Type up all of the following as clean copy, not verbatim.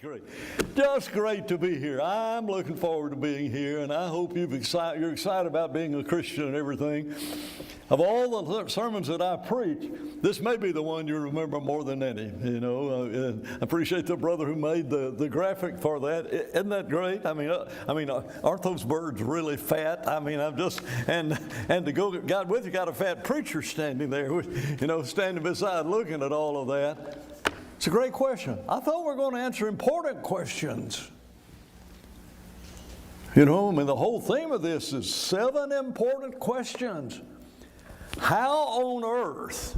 Great. Just great to be here. I'm looking forward to being here, and I hope you're excited about being a Christian and everything. Of all the sermons that I preach, this may be the one you remember more than any. You know, I appreciate the brother who made the graphic for that. Isn't that great? I mean, aren't those birds really fat? I mean, and to go, God with you, got a fat preacher standing there, you know, standing beside, looking at all of that. It's a great question. I thought we were going to answer important questions. You know, I mean, the whole theme of this is 7 important questions. How on earth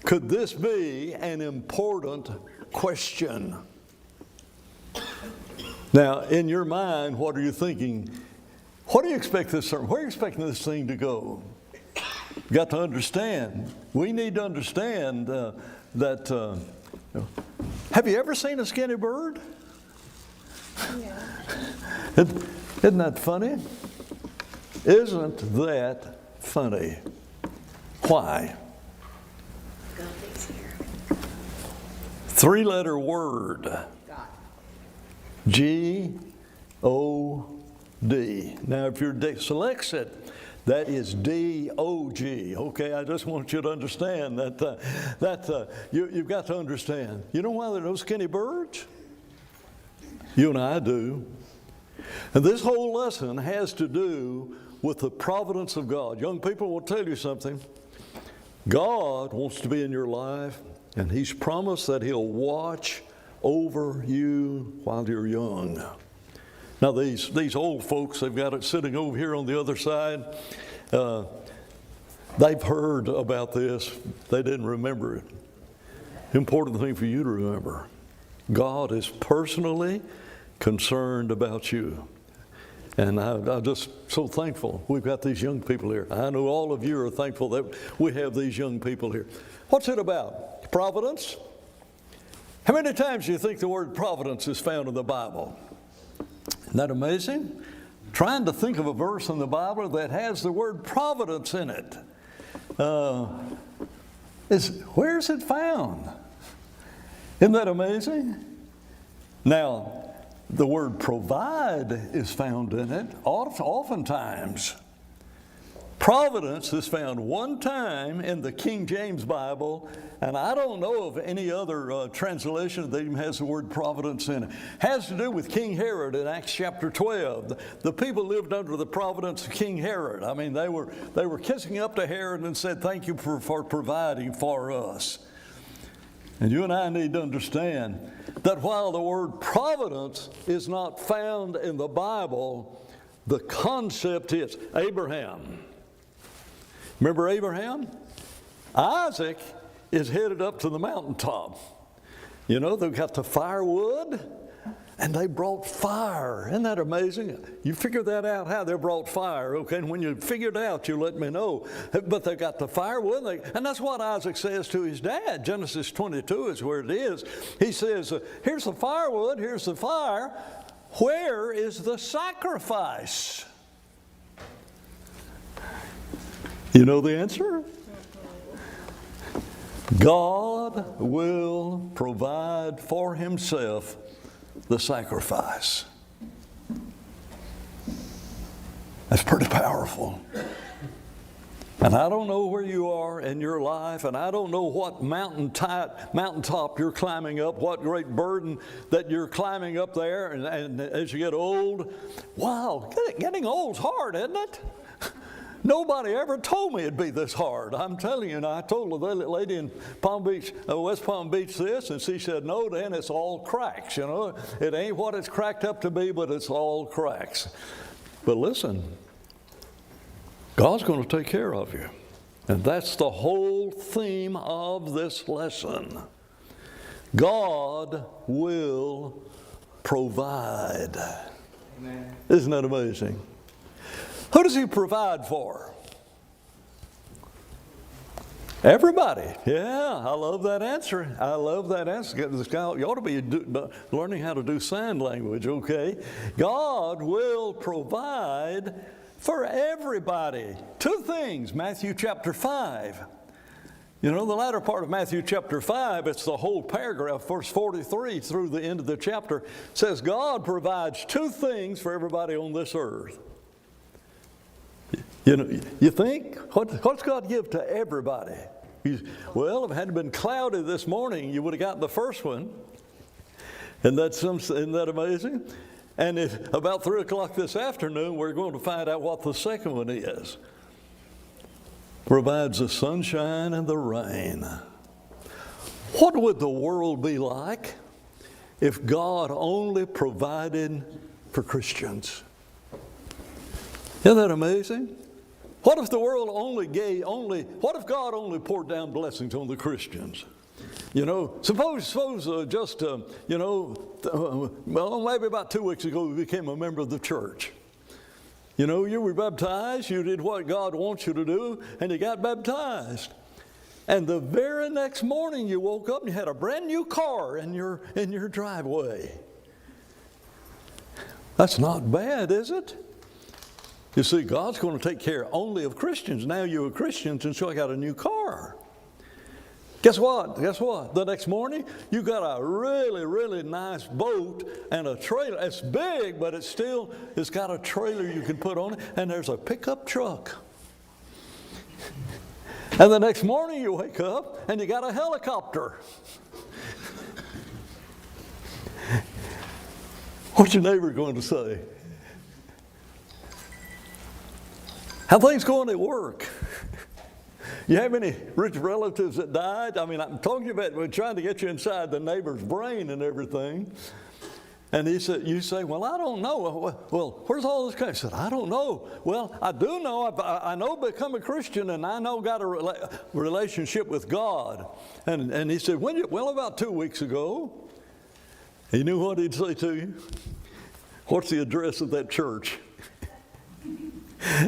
could this be an important question? Now, in your mind, what are you thinking? What do you expect this sermon? Where are you expecting this thing to go? You got to understand. We need to understand that. Have you ever seen a skinny bird? Yeah. Isn't that funny? Isn't that funny? Why? God's here. 3-letter word. God. G-O-D. Now, if you're dyslexic, that is D-O-G. Okay, I just want you to understand that you've got to understand. You know why there are no skinny birds? You and I do. And this whole lesson has to do with the providence of God. Young people will tell you something. God wants to be in your life, and He's promised that He'll watch over you while you're young. Now, these old folks, they've got it sitting over here on the other side. They've heard about this. They didn't remember it. Important thing for you to remember. God is personally concerned about you. And I'm just so thankful we've got these young people here. I know all of you are thankful that we have these young people here. What's it about? Providence? How many times do you think the word providence is found in the Bible? Isn't that amazing? Trying to think of a verse in the Bible that has the word providence in it. Where is it found? Isn't that amazing? Now, the word provide is found in it oftentimes. Providence is found one time in the King James Bible, and I don't know of any other translation that even has the word providence in it. Has to do with King Herod in Acts chapter 12. The people lived under the providence of King Herod. I mean, they were kissing up to Herod and said, "Thank you for providing for us." And you and I need to understand that while the word providence is not found in the Bible, the concept is Abraham. Remember Abraham? Isaac is headed up to the mountaintop. You know, they've got the firewood, and they brought fire. Isn't that amazing? You figure that out, how they brought fire, okay? And when you figure it out, you let me know. But they got the firewood, and that's what Isaac says to his dad. Genesis 22 is where it is. He says, here's the firewood, here's the fire. Where is the sacrifice? You know the answer? God will provide for Himself the sacrifice. That's pretty powerful. And I don't know where you are in your life, and I don't know what mountaintop you're climbing up, what great burden that you're climbing up there, and as you get old, wow, getting old's hard, isn't it? Nobody ever told me it'd be this hard. I'm telling you, and I told the lady in Palm Beach, West Palm Beach this, and she said, "No, Dan, it's all cracks. You know, it ain't what it's cracked up to be, but it's all cracks." But listen, God's going to take care of you. And that's the whole theme of this lesson. God will provide. Amen. Isn't that amazing? Who does He provide for? Everybody. Yeah, I love that answer. I love that answer. This guy, you ought to be learning how to do sign language, okay? God will provide for everybody. 2 things, Matthew chapter 5. You know, the latter part of Matthew chapter 5, it's the whole paragraph, verse 43 through the end of the chapter, says God provides two things for everybody on this earth. You know, you think, what's God give to everybody? Well, if it hadn't been cloudy this morning, you would have gotten the first one. And isn't that amazing? And if about 3 o'clock this afternoon, we're going to find out what the second one is. Provides the sunshine and the rain. What would the world be like if God only provided for Christians? Isn't that amazing? What if the world what if God only poured down blessings on the Christians? You know, suppose maybe about 2 weeks ago we became a member of the church. You know, you were baptized, you did what God wants you to do, and you got baptized. And the very next morning you woke up and you had a brand new car in your driveway. That's not bad, is it? You see, God's going to take care only of Christians. Now you're Christians, and so I got a new car. Guess what? The next morning, you got a really, really nice boat and a trailer. It's big, but it's got a trailer you can put on it, and there's a pickup truck. And the next morning, you wake up, and you got a helicopter. What's your neighbor going to say? How things going at work? You have any rich relatives that died? I mean, I'm talking about, we're trying to get you inside the neighbor's brain and everything. And you say, well, I don't know. Well, where's all this coming? I said, I don't know. Well, I do know. I know become a Christian, and I know got a relationship with God. And he said, well, about 2 weeks ago. He knew what he'd say to you. What's the address of that church?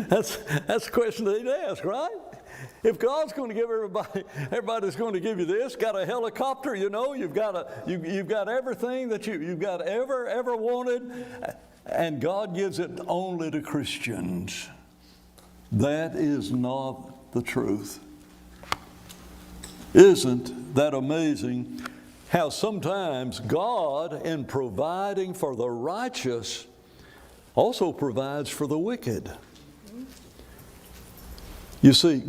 That's the question that he'd ask, right? If God's going to give everybody's going to give you this, got a helicopter, you know, you've got everything that you've got ever wanted, and God gives it only to Christians. That is not the truth. Isn't that amazing how sometimes God, in providing for the righteous, also provides for the wicked? You see,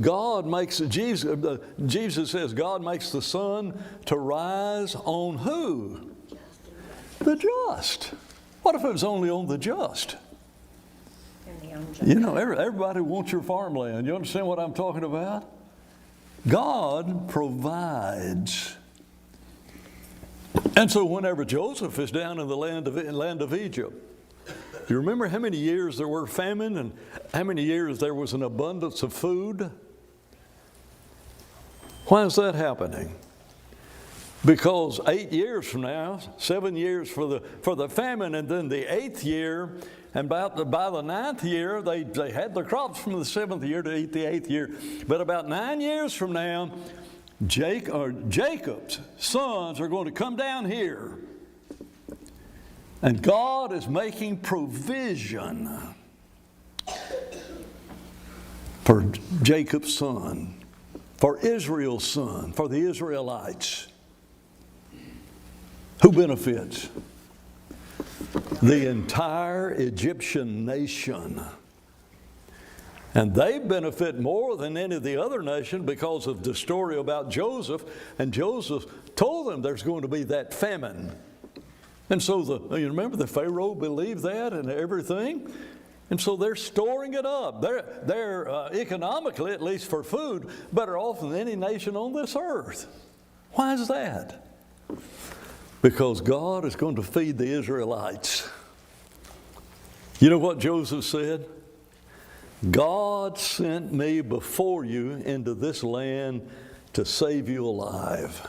Jesus says God makes the sun to rise on who? The just. What if it was only on the just? You know, everybody wants your farmland. You understand what I'm talking about? God provides. And so whenever Joseph is down in the land of Egypt, you remember how many years there were famine and how many years there was an abundance of food? Why is that happening? Because 8 years from now, 7 years for the famine, and then the 8th year, and by the 9th year, they had the crops from the 7th year to eat the 8th year. But about 9 years from now, Jacob's sons are going to come down here. And God is making provision for Jacob's son, for Israel's son, for the Israelites. Who benefits? The entire Egyptian nation. And they benefit more than any of the other nation because of the story about Joseph. And Joseph told them there's going to be that famine. And so you remember the Pharaoh believed that and everything. And so they're storing it up. They're economically, at least for food, better off than any nation on this earth. Why is that? Because God is going to feed the Israelites. You know what Joseph said? God sent me before you into this land to save you alive.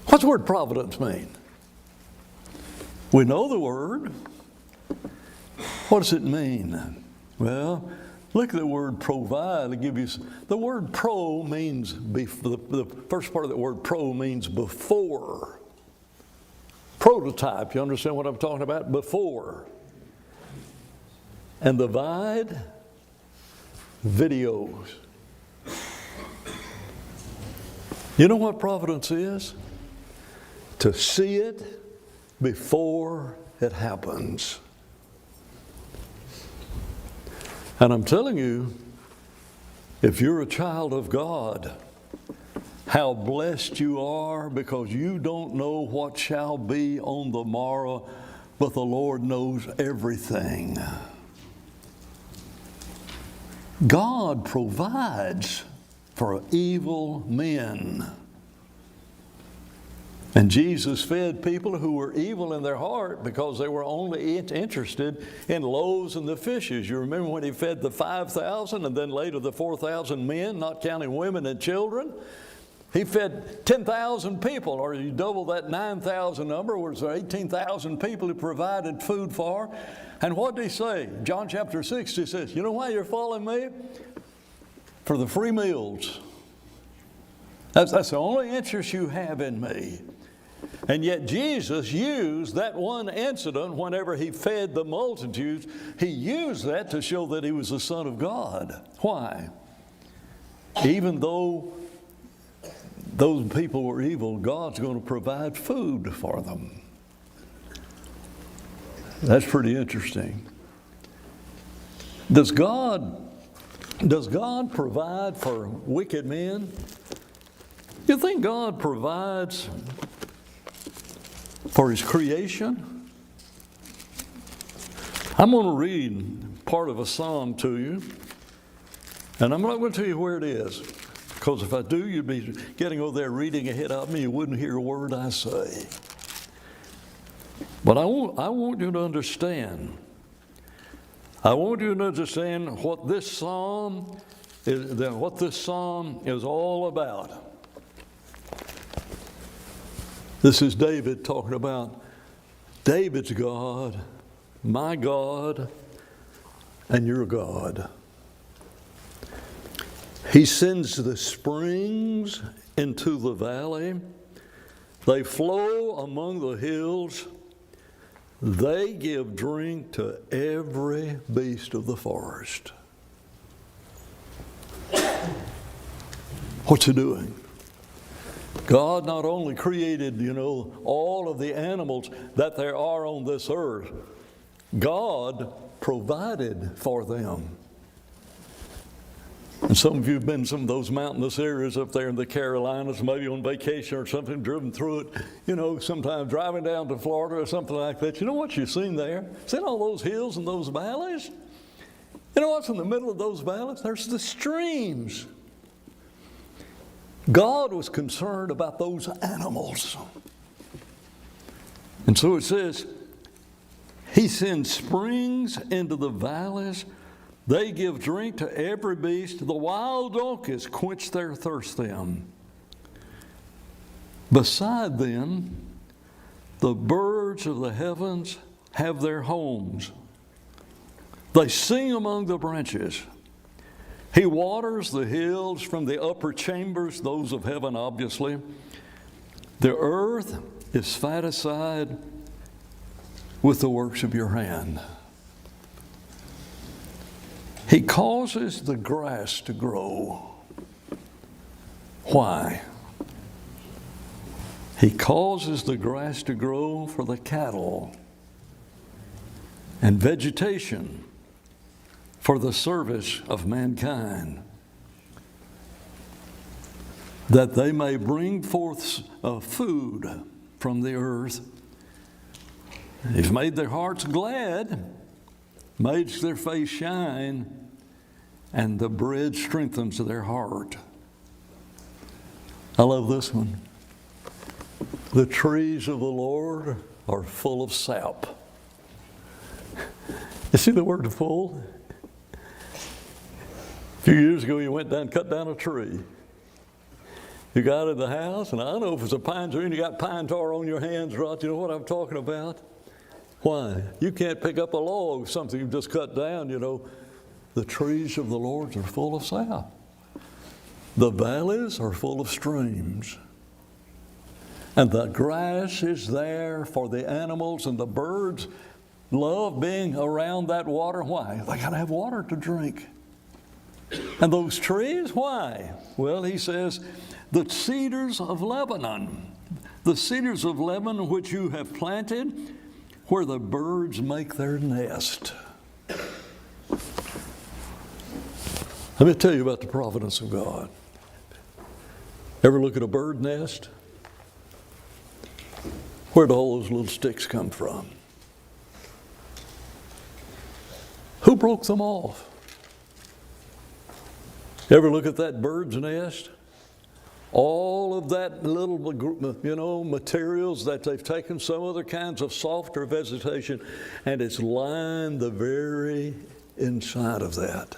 What's the word providence mean? We know the word. What does it mean? Well, look at the word provide. The word pro means, the first part of the word pro means before. Prototype, you understand what I'm talking about? Before. And the vide, videos. You know what providence is? To see it before it happens. And I'm telling you, if you're a child of God, how blessed you are, because you don't know what shall be on the morrow, but the Lord knows everything. God provides for evil men. And Jesus fed people who were evil in their heart because they were only interested in loaves and the fishes. You remember when he fed the 5,000 and then later the 4,000 men, not counting women and children? He fed 10,000 people, or you double that 9,000 number, was there 18,000 people he provided food for. And what did he say? John chapter 6, he says, you know why you're following me? For the free meals. That's the only interest you have in me. And yet Jesus used that one incident whenever he fed the multitudes. He used that to show that he was the Son of God. Why? Even though those people were evil, God's going to provide food for them. That's pretty interesting. Does God provide for wicked men? You think God provides for His creation? I'm going to read part of a psalm to you, and I'm not going to tell you where it is, because if I do, you'd be getting over there reading ahead of me. You wouldn't hear a word I say. But I want you to understand. I want you to understand what this psalm is all about. This is David talking about David's God, my God, and your God. He sends the springs into the valley. They flow among the hills. They give drink to every beast of the forest. What's He doing? God not only created, all of the animals that there are on this earth, God provided for them. And some of you have been in some of those mountainous areas up there in the Carolinas, maybe on vacation or something, driven through it, sometimes driving down to Florida or something like that. You know what you've seen there? Seen all those hills and those valleys? You know what's in the middle of those valleys? There's the streams. God was concerned about those animals. And so it says, He sends springs into the valleys. They give drink to every beast. The wild donkeys quench their thirst them. Beside them, the birds of the heavens have their homes. They sing among the branches. He waters the hills from the upper chambers, those of heaven, obviously. The earth is satisfied with the works of your hand. He causes the grass to grow. Why? He causes the grass to grow for the cattle and vegetation for the service of mankind, that they may bring forth food from the earth. He's made their hearts glad, makes their face shine, and the bread strengthens their heart. I love this one. The trees of the Lord are full of sap. You see the word full? A few years ago, you went down and cut down a tree. You got in the house, and I don't know if it's a pine tree and you got pine tar on your hands, Rod. You know what I'm talking about? Why? You can't pick up a log, something you've just cut down, The trees of the Lord are full of sap. The valleys are full of streams. And the grass is there for the animals, and the birds love being around that water. Why? They got to have water to drink. And those trees, why? Well, he says, the cedars of Lebanon. The cedars of Lebanon which you have planted, where the birds make their nest. Let me tell you about the providence of God. Ever look at a bird nest? Where do all those little sticks come from? Who broke them off? Ever look at that bird's nest? All of that little, materials that they've taken, some other kinds of softer vegetation, and it's lined the very inside of that.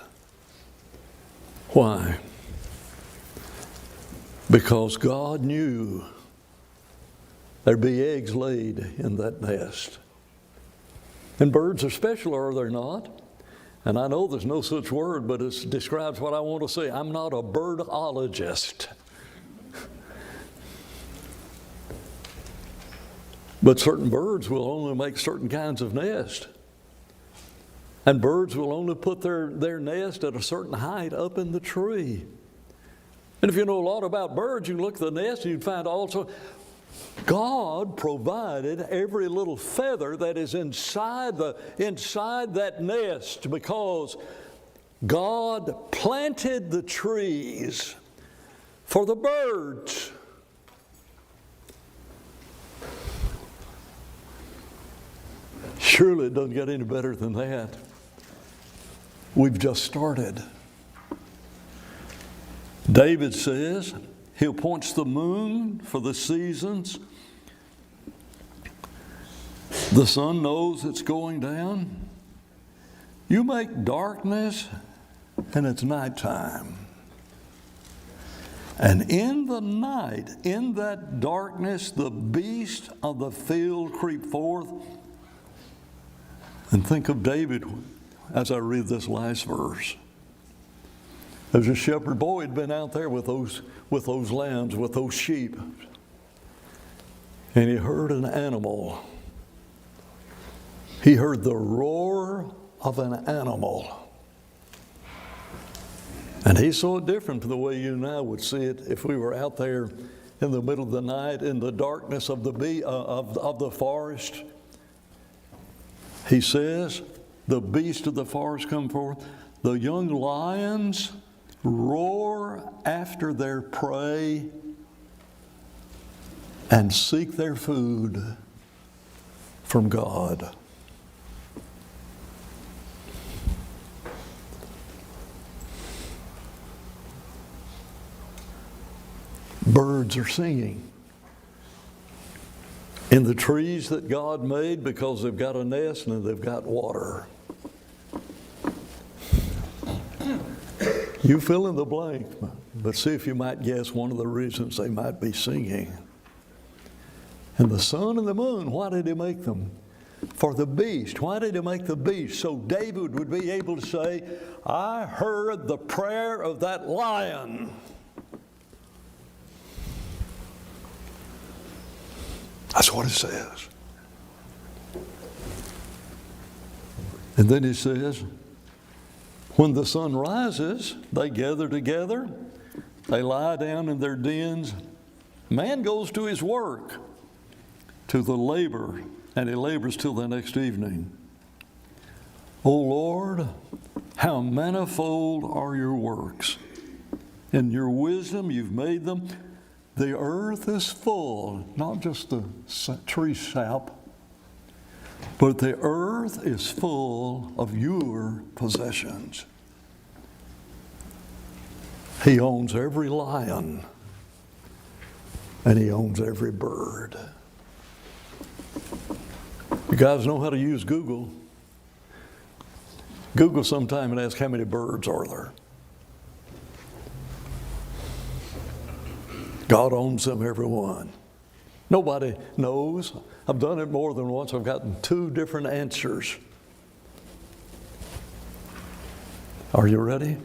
Why? Because God knew there'd be eggs laid in that nest. And birds are special, are they not? And I know there's no such word, but it describes what I want to say. I'm not a birdologist. But certain birds will only make certain kinds of nest. And birds will only put their nest at a certain height up in the tree. And if you know a lot about birds, you look at the nest and you'd find also God provided every little feather that is inside that nest, because God planted the trees for the birds. Surely it doesn't get any better than that. We've just started. David says he appoints the moon for the seasons. The sun knows it's going down. You make darkness and it's nighttime. And in the night, in that darkness, the beasts of the field creep forth. And think of David as I read this last verse. There's a shepherd boy had been out there with those lambs, with those sheep. And he heard an animal. He heard the roar of an animal. And he saw it different from the way you and I would see it if we were out there in the middle of the night in the darkness of the forest. He says, the beasts of the forest come forth. The young lions roar after their prey and seek their food from God. Birds are singing in the trees that God made because they've got a nest and they've got water. You fill in the blank, but see if you might guess one of the reasons they might be singing. And the sun and the moon, why did he make them? For the beast. Why did he make the beast? So David would be able to say, I heard the prayer of that lion. That's what it says. And then he says, when the sun rises, they gather together, they lie down in their dens. Man goes to his work, to the labor, and he labors till the next evening. O Lord, how manifold are your works. In your wisdom you've made them. The earth is full, not just the tree sap, but the earth is full of your possessions. He owns every lion, and he owns every bird. You guys know how to use Google. Google sometime and ask how many birds are there. God owns them, every one. Nobody knows. I've done it more than once. I've gotten 2 different answers. Are you ready?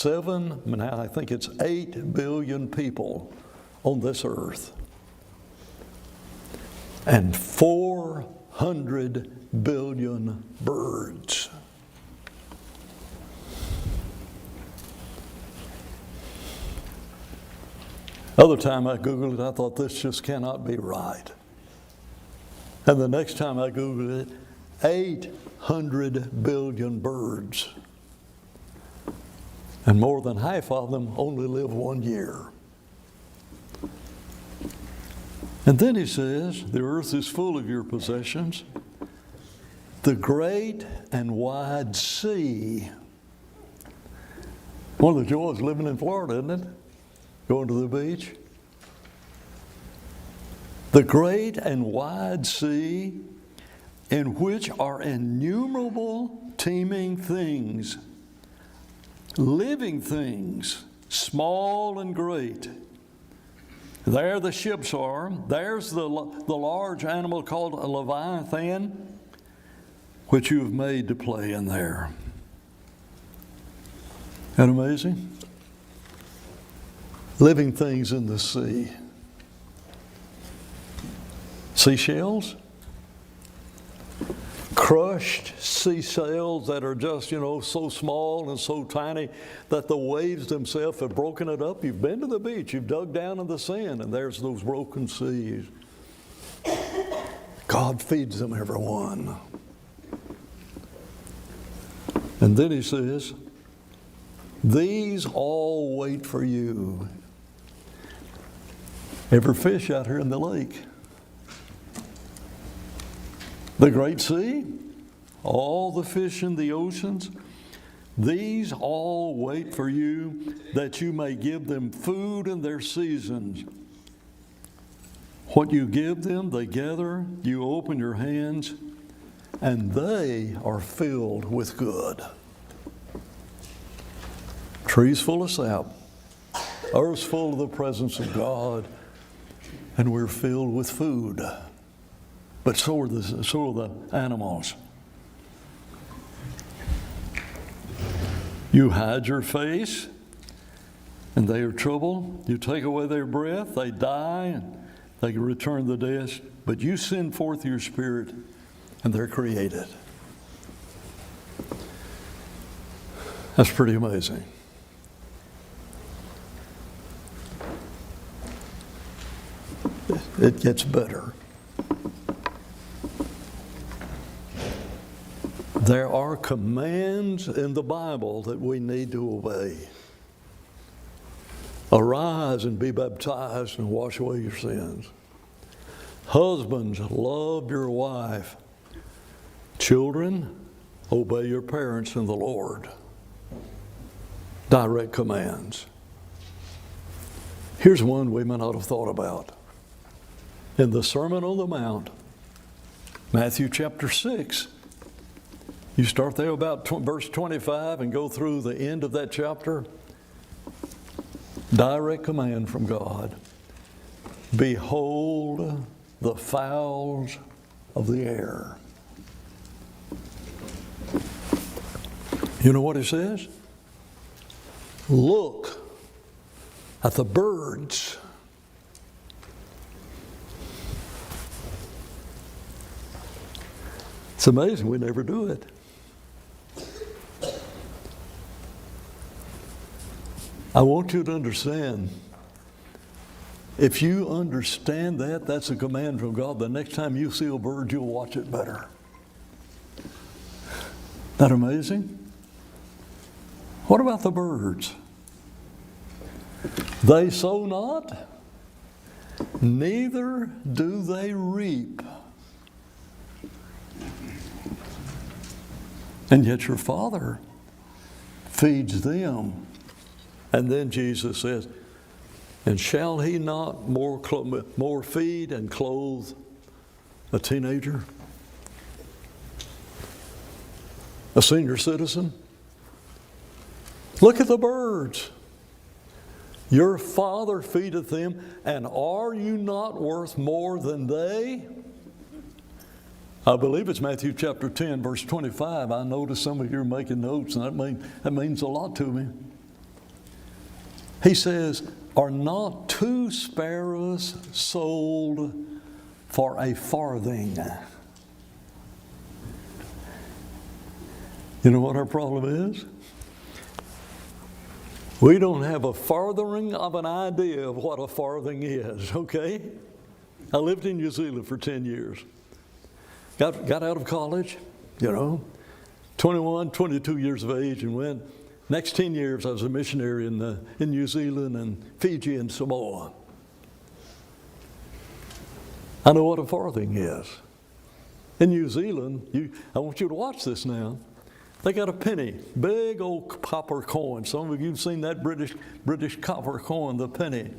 Now I think it's 8 billion people on this earth. And 400 billion birds. Other time I Googled it, I thought this just cannot be right. And the next time I Googled it, 800 billion birds. And more than half of them only live 1 year. And then he says, the earth is full of your possessions. The great and wide sea. One of the joys of living in Florida, isn't it? Going to the beach. The great and wide sea, in which are innumerable teeming things, living things, small and great. There the ships are. There's the large animal called a leviathan, which you have made to play in there. Isn't that amazing? Living things in the sea. Seashells, crushed sea shells that are just, so small and so tiny that the waves themselves have broken it up. You've been to the beach, you've dug down in the sand, and there's those broken seas. God feeds them, every one. And then he says, these all wait for you. Every fish out here in the lake. The great sea, all the fish in the oceans, these all wait for you, that you may give them food in their seasons. What you give them, they gather. You open your hands, and they are filled with good. Trees full of sap, earth's full of the presence of God, and we're filled with food. But so are the animals. You hide your face, and they are troubled. You take away their breath, they die, and they return to the dust. But you send forth your spirit, and they're created. That's pretty amazing. It gets better. There are commands in the Bible that we need to obey. Arise and be baptized and wash away your sins. Husbands, love your wife. Children, obey your parents in the Lord. Direct commands. Here's one we may not have thought about. In the Sermon on the Mount, Matthew chapter 6, you start there about verse 25 and go through the end of that chapter. Direct command from God. Behold the fowls of the air. You know what it says? Look at the birds. It's amazing we never do it. I want you to understand, if you understand that, that's a command from God. The next time you see a bird, you'll watch it better. Isn't that amazing? What about the birds? They sow not, neither do they reap. And yet your Father feeds them. And then Jesus says, and shall he not more feed and clothe a teenager? A senior citizen? Look at the birds. Your Father feedeth them, and are you not worth more than they? I believe it's Matthew chapter 10, verse 25. I notice some of you are making notes, and that means a lot to me. He says, are not 2 sparrows sold for a farthing? You know what our problem is? We don't have a farthing of an idea of what a farthing is, okay? I lived in New Zealand for 10 years. Got out of college, 21, 22 years of age, and went. Next 10 years, I was a missionary in New Zealand and Fiji and Samoa. I know what a farthing is. In New Zealand, I want you to watch this now. They got a penny, big old copper coin. Some of you have seen that British copper coin, the penny.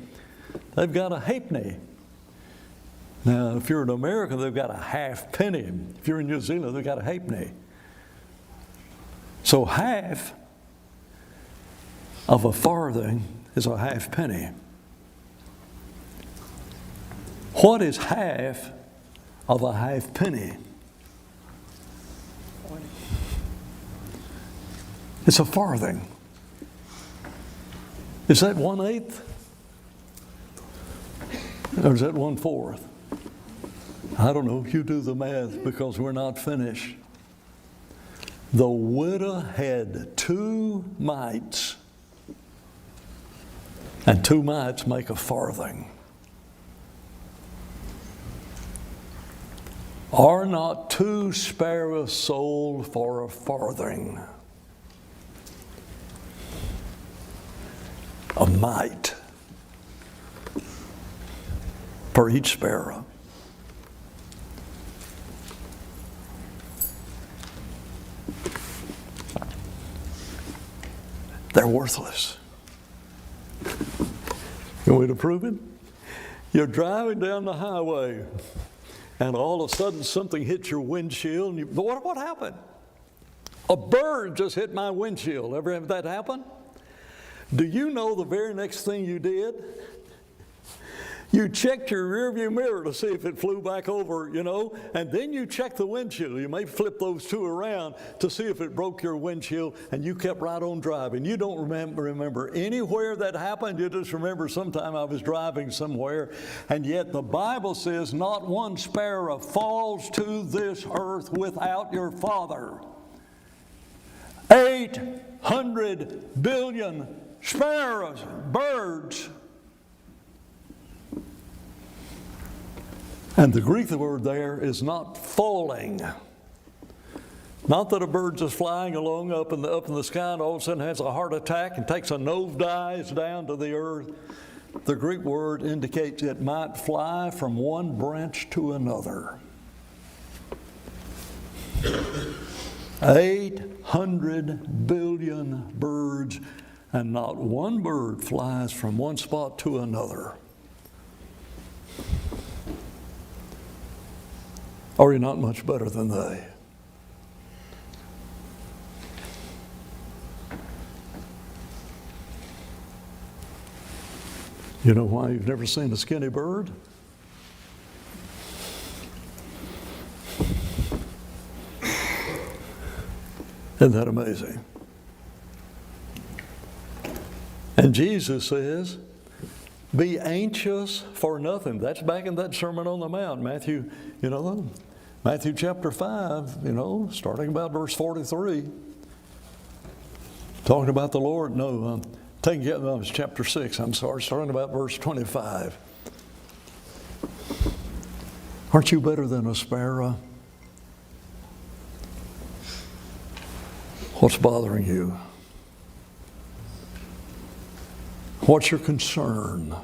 They've got a halfpenny. Now, if you're an American, they've got a half penny. If you're in New Zealand, they've got a halfpenny. So half of a farthing is a half penny. What is half of a half penny? It's a farthing. Is that 1/8? Or is that 1/4? I don't know. You do the math because we're not finished. The widow had 2 mites, and 2 mites make a farthing. Are not 2 sparrows sold for a farthing? A mite for each sparrow. They're worthless. You want me to prove it? You're driving down the highway, and all of a sudden something hits your windshield. And what happened? A bird just hit my windshield. Ever have that happen? Do you know the very next thing you did? You checked your rearview mirror to see if it flew back over, and then you checked the windshield. You may flip those 2 around to see if it broke your windshield, and you kept right on driving. You don't remember anywhere that happened. You just remember sometime I was driving somewhere, and yet the Bible says not one sparrow falls to this earth without your Father. 800 billion sparrows, birds. And the Greek word there is not falling. Not that a bird's just flying along up in the sky and all of a sudden has a heart attack and takes a nosedive down to the earth. The Greek word indicates it might fly from one branch to another. 800 billion birds, and not one bird flies from one spot to another. Are you not much better than they? You know why you've never seen a skinny bird? Isn't that amazing? And Jesus says, be anxious for nothing. That's back in that Sermon on the Mount, Matthew chapter 5, starting about verse 43. Talking about the Lord. It's chapter 6, starting about verse 25. Aren't you better than a sparrow? What's bothering you? What's your concern?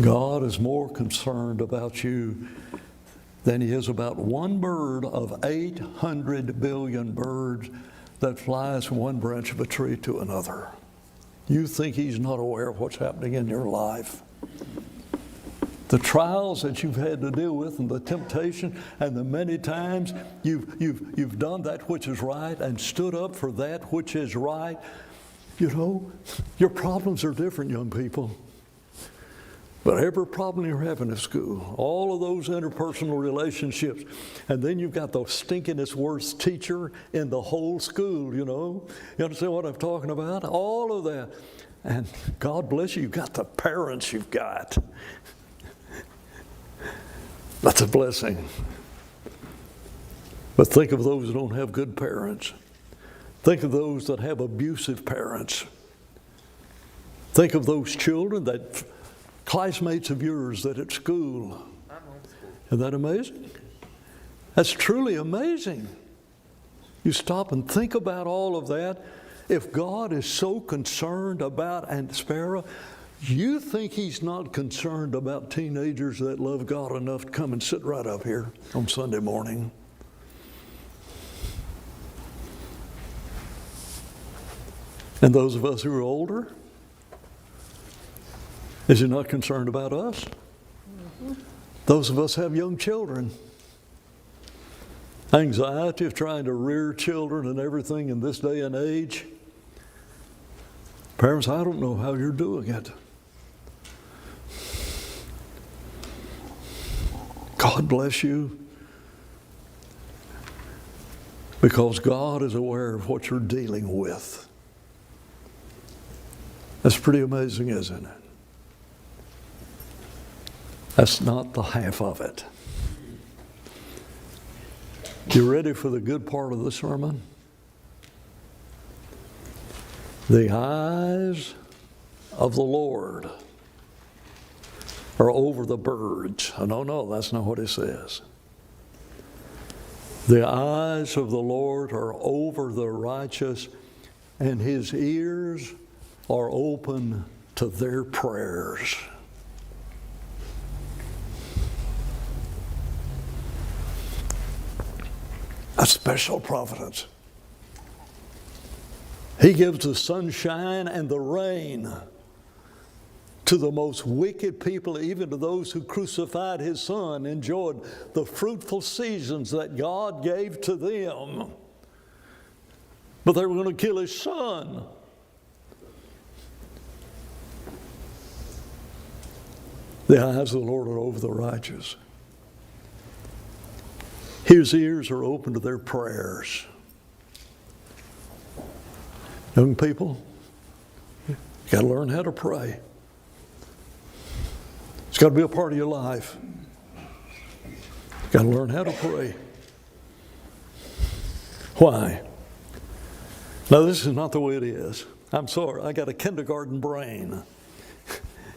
God is more concerned about you than He is about one bird of 800 billion birds that flies from one branch of a tree to another. You think He's not aware of what's happening in your life? The trials that you've had to deal with, and the temptation, and the many times you've done that which is right and stood up for that which is right. Your problems are different, young people. But every problem you're having at school, all of those interpersonal relationships, and then you've got the stinkingest worst teacher in the whole school, You understand what I'm talking about? All of that. And God bless you, you've got the parents you've got. That's a blessing. But think of those who don't have good parents. Think of those that have abusive parents. Think of those children, that classmates of yours that at school. Isn't that amazing? That's truly amazing. You stop and think about all of that. If God is so concerned about Aunt Sparrow, you think He's not concerned about teenagers that love God enough to come and sit right up here on Sunday morning? And those of us who are older, is He not concerned about us? Those of us who have young children. Anxiety of trying to rear children and everything in this day and age. Parents, I don't know how you're doing it. God bless you, because God is aware of what you're dealing with. That's pretty amazing, isn't it? That's not the half of it. You ready for the good part of the sermon? The eyes of the Lord are over the birds. Oh, no, that's not what it says. The eyes of the Lord are over the righteous, and His ears are open to their prayers. A special providence. He gives the sunshine and the rain to the most wicked people, even to those who crucified His Son, enjoyed the fruitful seasons that God gave to them. But they were going to kill His Son. The eyes of the Lord are over the righteous. His ears are open to their prayers. Young people, you got to learn how to pray. It's got to be a part of your life. You got to learn how to pray. Why? Now, this is not the way it is. I'm sorry, I got a kindergarten brain.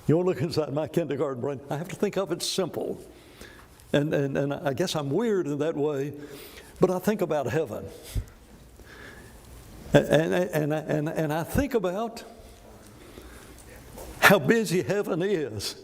You want to look inside my kindergarten brain? I have to think of it simple. And I guess I'm weird in that way, but I think about heaven. And I think about how busy heaven is.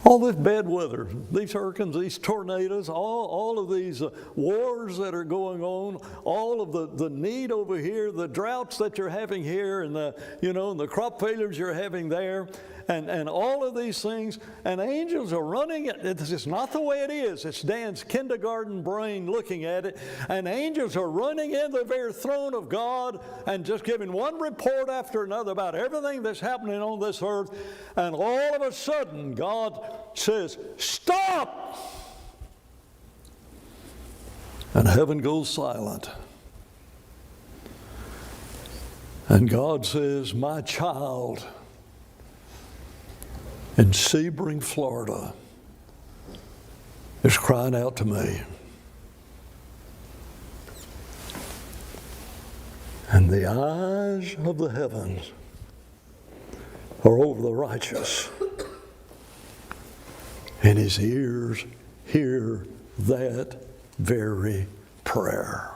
All this bad weather, these hurricanes, these tornadoes, all of these wars that are going on, all of the need over here, the droughts that you're having here, and the crop failures you're having there, and all of these things, and angels are running it. It's just not the way it is. It's Dan's kindergarten brain looking at it, and angels are running in the very throne of God and just giving one report after another about everything that's happening on this earth, and all of a sudden God says, "Stop!" And heaven goes silent. And God says, "My child in Sebring, Florida, is crying out to me." And the eyes of the heavens are over the righteous, and His ears hear that very prayer.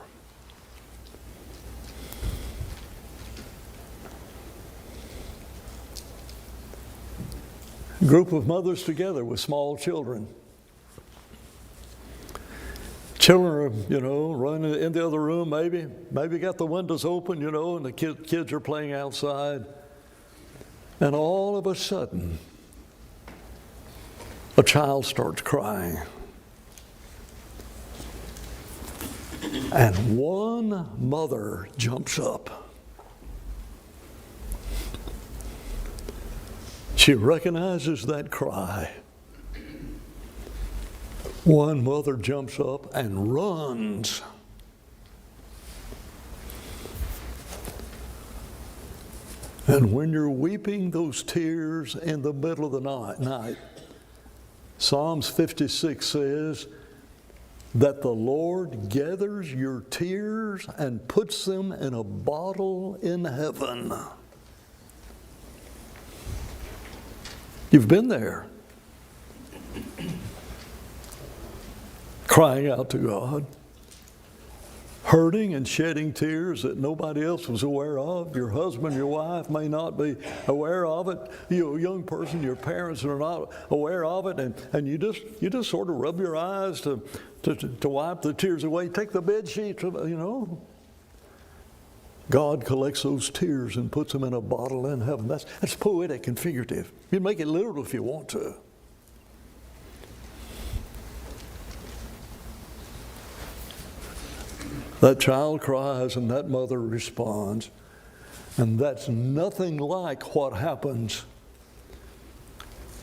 A group of mothers together with small children. Children are, running in the other room, maybe got the windows open, and the kids are playing outside. And all of a sudden, a child starts crying. And one mother jumps up. She recognizes that cry. One mother jumps up and runs. And when you're weeping those tears in the middle of the night, Psalms 56 says, that the Lord gathers your tears and puts them in a bottle in heaven. You've been there. Crying out to God. Hurting and shedding tears that nobody else was aware of. Your husband, your wife may not be aware of it. You, a young person, your parents are not aware of it, and you just sort of rub your eyes to wipe the tears away. Take the bed sheet, God collects those tears and puts them in a bottle in heaven. That's poetic and figurative. You can make it literal if you want to. That child cries and that mother responds. And that's nothing like what happens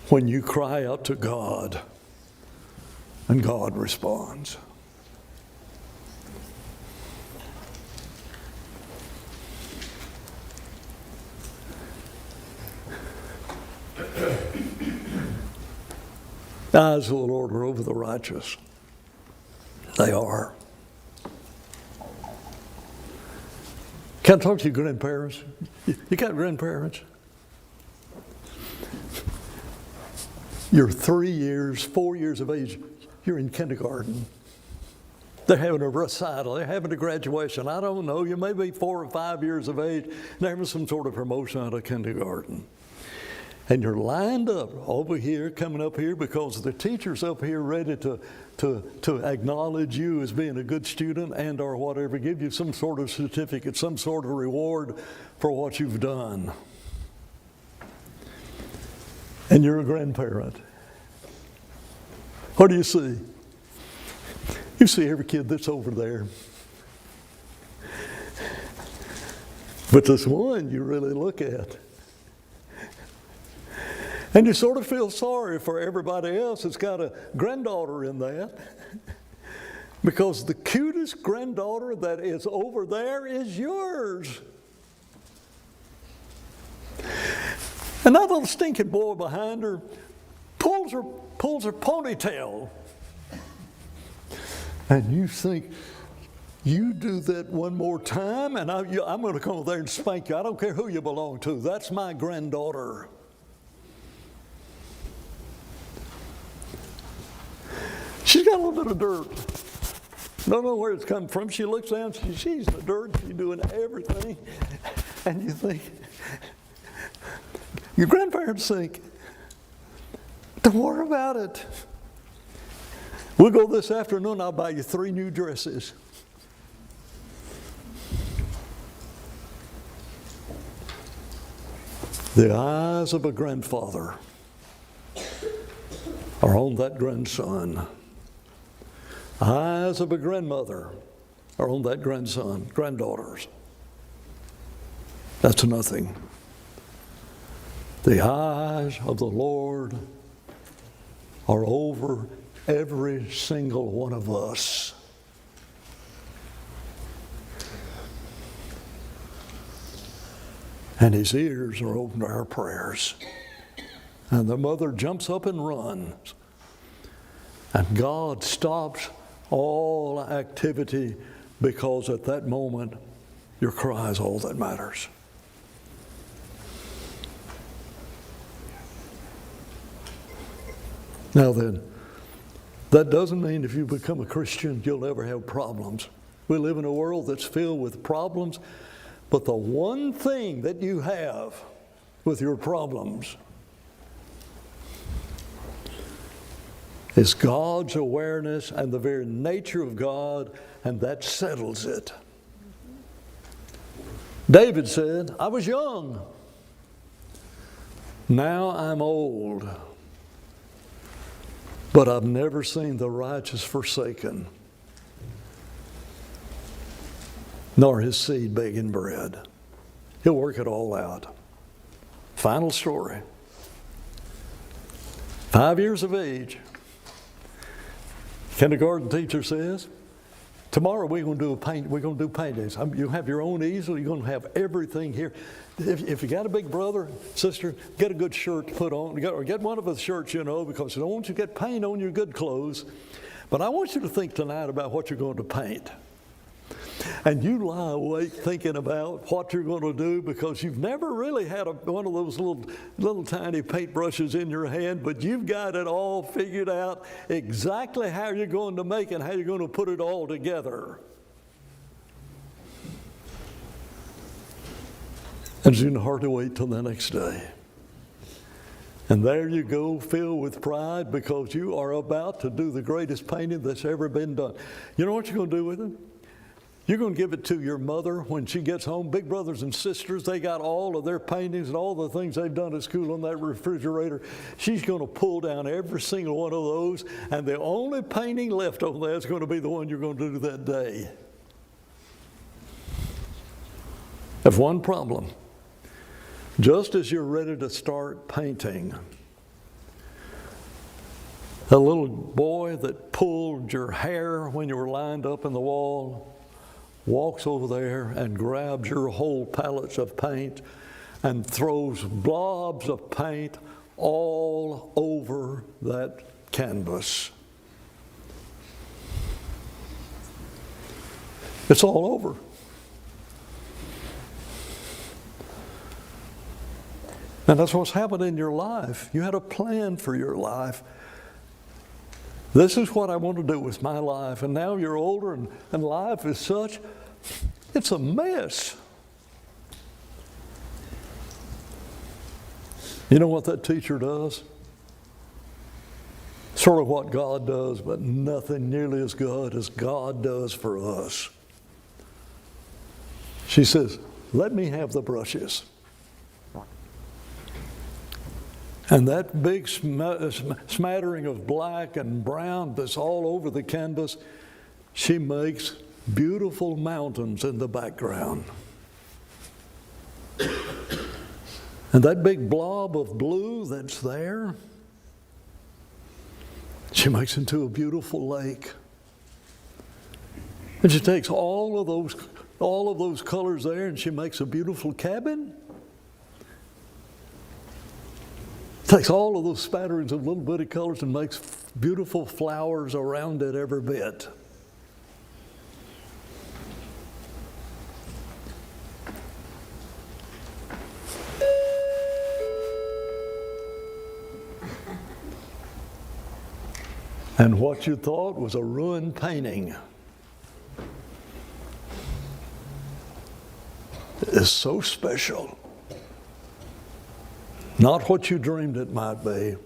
when you cry out to God and God responds. The eyes of the Lord are over the righteous. They are. Can I talk to you grandparents? You got grandparents? You're 3 years, 4 years of age. You're in kindergarten. They're having a recital. They're having a graduation. I don't know. You may be 4 or 5 years of age. They're having some sort of promotion out of kindergarten. And you're lined up over here, coming up here, because the teacher's up here ready to acknowledge you as being a good student and or whatever, give you some sort of certificate, some sort of reward for what you've done. And you're a grandparent. What do you see? You see every kid that's over there. But this one you really look at. And you sort of feel sorry for everybody else that's got a granddaughter in that. Because the cutest granddaughter that is over there is yours. And that little stinking boy behind her pulls her ponytail. And you think, you do that one more time and I'm going to come over there and spank you. I don't care who you belong to. That's my granddaughter. She's got a little bit of dirt. Don't know where it's come from. She looks down, she sees the dirt, she's doing everything. And you think, your grandparents think, don't worry about it. We'll go this afternoon, I'll buy you 3 new dresses. The eyes of a grandfather are on that grandson. Eyes of a grandmother are on that grandson, granddaughters. That's nothing. The eyes of the Lord are over every single one of us. And His ears are open to our prayers. And the mother jumps up and runs. And God stops all activity because at that moment, your cry is all that matters. Now then, that doesn't mean if you become a Christian, you'll never have problems. We live in a world that's filled with problems, but the one thing that you have with your problems is God's awareness and the very nature of God, and that settles it. David said, I was young. Now I'm old. But I've never seen the righteous forsaken, nor his seed begging bread. He'll work it all out. Final story. 5 years of age. Kindergarten teacher says, tomorrow we're going to do paintings. You have your own easel. You're going to have everything here. If you got a big brother, sister, get a good shirt to put on. Or get one of the shirts, because you don't want you to get paint on your good clothes. But I want you to think tonight about what you're going to paint. And you lie awake thinking about what you're going to do because you've never really had one of those little tiny paintbrushes in your hand, but you've got it all figured out exactly how you're going to make it, how you're going to put it all together. And you can hardly wait till the next day. And there you go, filled with pride because you are about to do the greatest painting that's ever been done. You know what you're going to do with it? You're going to give it to your mother when she gets home. Big brothers and sisters, they got all of their paintings and all the things they've done at school on that refrigerator. She's going to pull down every single one of those, and the only painting left on there is going to be the one you're going to do that day. There's one problem. Just as you're ready to start painting, a little boy that pulled your hair when you were lined up in the wall walks over there and grabs your whole palettes of paint and throws blobs of paint all over that canvas. It's all over. And that's what's happened in your life. You had a plan for your life. This is what I want to do with my life. And now you're older and life is such, it's a mess. You know what that teacher does? Sort of what God does, but nothing nearly as good as God does for us. She says, let me have the brushes. And that big smattering of black and brown that's all over the canvas, she makes beautiful mountains in the background. And that big blob of blue that's there, she makes into a beautiful lake. And she takes all of those colors there and she makes a beautiful cabin. Takes all of those spatterings of little bitty colors and makes beautiful flowers around it every bit. And what you thought was a ruined painting is so special. Not what you dreamed it might be.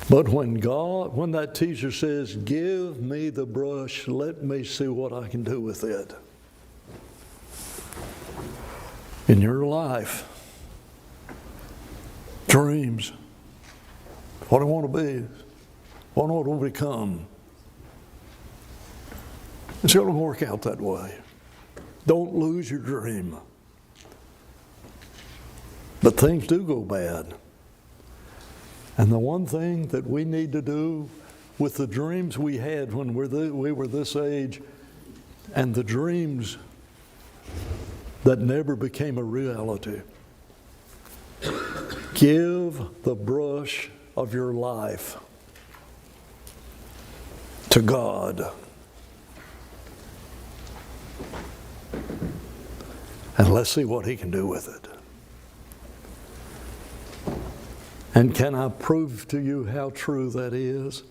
But when that teacher says, give me the brush, let me see what I can do with it. In your life, dreams, what I want to be, what I want to become. It's going to work out that way. Don't lose your dream. But things do go bad. And the one thing that we need to do with the dreams we had when we were this age and the dreams that never became a reality, give the brush of your life to God. And let's see what He can do with it. And can I prove to you how true that is?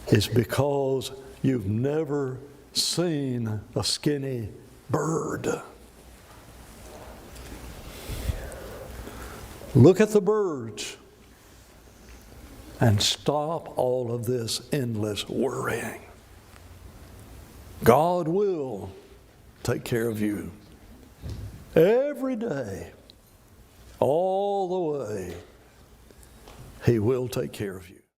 It's because you've never seen a skinny bird. Look at the birds and stop all of this endless worrying. God will take care of you every day, all the way. He will take care of you.